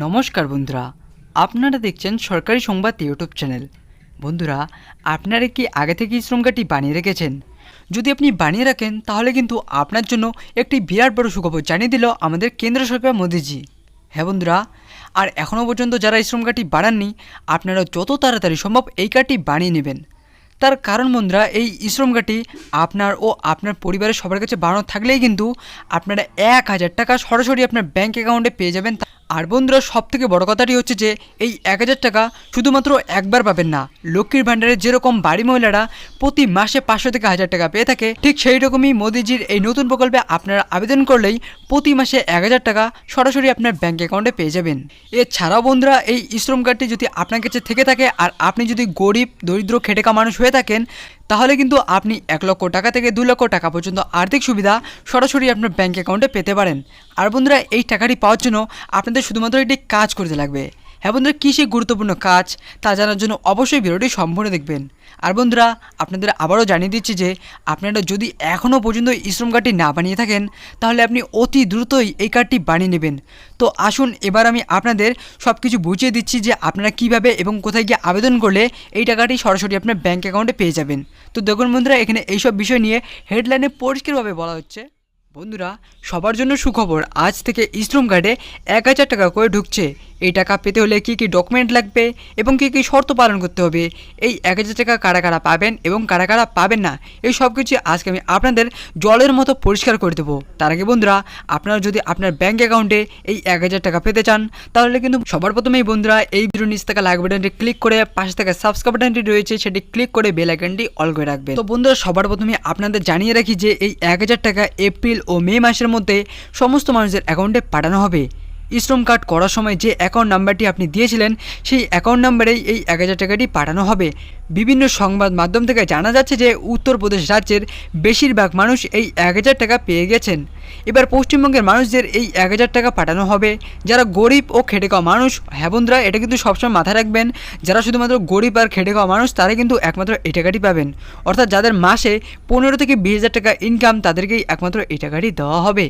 নমস্কার বন্ধুরা, আপনারা দেখছেন সরকারি সংবাদ ইউটিউব চ্যানেল। বন্ধুরা, আপনারা কি আগে থেকে শ্রম কার্ডটি বানিয়ে রেখেছেন? যদি আপনি বানিয়ে রাখেন তাহলে কিন্তু আপনার জন্য একটি বিরাট বড় সুখবর জানিয়ে দিল আমাদের কেন্দ্র সরকার মোদিজি। হ্যাঁ বন্ধুরা, আর এখনও পর্যন্ত যারা শ্রম কার্ডটি বানাননি, আপনারা যত তাড়াতাড়ি সম্ভব এই কার্ডটি বানিয়ে নেবেন। তার কারণ বন্ধুরা, এই শ্রম কার্ডটি আপনার ও আপনার পরিবারের সবার কাছে বানানো থাকলেই কিন্তু আপনারা 1000 টাকা সরাসরি আপনার ব্যাঙ্ক অ্যাকাউন্টে পেয়ে যাবেন। আর বন্ধুরা, সবথেকে বড় কথাটি হচ্ছে যে এই 1000 টাকা শুধুমাত্র একবার পাবেন না। লক্ষ্মীর ভাণ্ডারে যেরকম বাড়ি মহিলারা প্রতি মাসে 500 থেকে 1000 টাকা পেয়ে থাকে, ঠিক সেই রকমই মোদিজির এই নতুন প্রকল্পে আপনারা আবেদন করলেই প্রতি মাসে 1000 টাকা সরাসরি আপনার ব্যাঙ্ক অ্যাকাউন্টে পেয়ে যাবেন। এছাড়াও বন্ধুরা, এই শ্রম কার্ডটি যদি আপনার কাছে থেকে থাকে আর আপনি যদি গরিব দরিদ্র খেটে খাওয়া মানুষ হয়ে থাকেন, তাহলে কিন্তু আপনি 1 লক্ষ টাকা থেকে 2 লক্ষ টাকা পর্যন্ত আর্থিক সুবিধা সরাসরি আপনার ব্যাঙ্ক অ্যাকাউন্টে পেতে পারেন। আর বন্ধুরা, এই টাকাটি পাওয়ার জন্য আপনাদের শুধুমাত্র একটি কাজ করতে লাগবে। হ্যাঁ বন্ধুরা, কী সেই গুরুত্বপূর্ণ কাজ তা জানার জন্য অবশ্যই ভিডিওটি সম্পূর্ণ দেখবেন। আর বন্ধুরা, আপনাদের আবারও জানিয়ে দিচ্ছি যে আপনারা যদি এখনও পর্যন্ত শ্রম কার্ডটি না বানিয়ে থাকেন, তাহলে আপনি অতি দ্রুতই এই কার্ডটি বানিয়ে নেবেন। তো আসুন এবার আমি আপনাদের সব কিছু বুঝিয়ে দিচ্ছি যে আপনারা কীভাবে এবং কোথায় গিয়ে আবেদন করলে এই টাকাটি সরাসরি আপনার ব্যাঙ্ক অ্যাকাউন্টে পেয়ে যাবেন। তো দেখুন বন্ধুরা, এখানে এইসব বিষয় নিয়ে হেডলাইনে পরিষ্কারভাবে বলা হচ্ছে। বন্ধুরা, সবার জন্য সুখবর, আজ থেকে শ্রম কার্ডে 1000 টাকা করে ঢুকছে। এই টাকা পেতে হলে কী কী ডকুমেন্ট লাগবে এবং কী কী শর্ত পালন করতে হবে, এই 1000 টাকা কারা কারা পাবেন এবং কারা কারা পাবেন না, এই সব কিছু আজকে আমি আপনাদের জলের মতো পরিষ্কার করে দেবো। তার আগে বন্ধুরা, আপনারা যদি আপনার ব্যাঙ্ক অ্যাকাউন্টে এই 1000 টাকা পেতে চান, তাহলে কিন্তু সবার প্রথমেই বন্ধুরা এই ভিডিওর নিচে থাকা লাইক বাটনটি ক্লিক করে পাশে থাকা সাবস্ক্রাইব বাটনটি রয়েছে সেটি ক্লিক করে বেল আইকনটি অল করে রাখবেন। তো বন্ধুরা, সবার প্রথমে আপনাদের জানিয়ে রাখি যে এই 1000 টাকা এপ্রিল ও মে মাসের মধ্যে সমস্ত মানুষের অ্যাকাউন্টে পাঠানো হবে। শ্রম কার্ড করার সময় যে অ্যাকাউন্ট নাম্বারটি আপনি দিয়েছিলেন, সেই অ্যাকাউন্ট নাম্বারেই এই 1000 টাকাটি পাঠানো হবে। বিভিন্ন সংবাদ মাধ্যম থেকে জানা যাচ্ছে যে উত্তরপ্রদেশ রাজ্যের বেশিরভাগ মানুষ এই 1000 টাকা পেয়ে গেছেন। এবার পশ্চিমবঙ্গের মানুষদের এই 1000 টাকা পাঠানো হবে যারা গরিব ও খেটে খাওয়া মানুষ। হ্যাঁ বন্ধুরা, এটা কিন্তু সবসময় মাথায় রাখবেন, যারা শুধুমাত্র গরিব আর খেটে খাওয়া মানুষ তারা কিন্তু একমাত্র এই টাকাটি পাবেন। অর্থাৎ যাদের মাসে 15 থেকে 20,000 টাকা ইনকাম, তাদেরকেই একমাত্র এই টাকাটি দেওয়া হবে।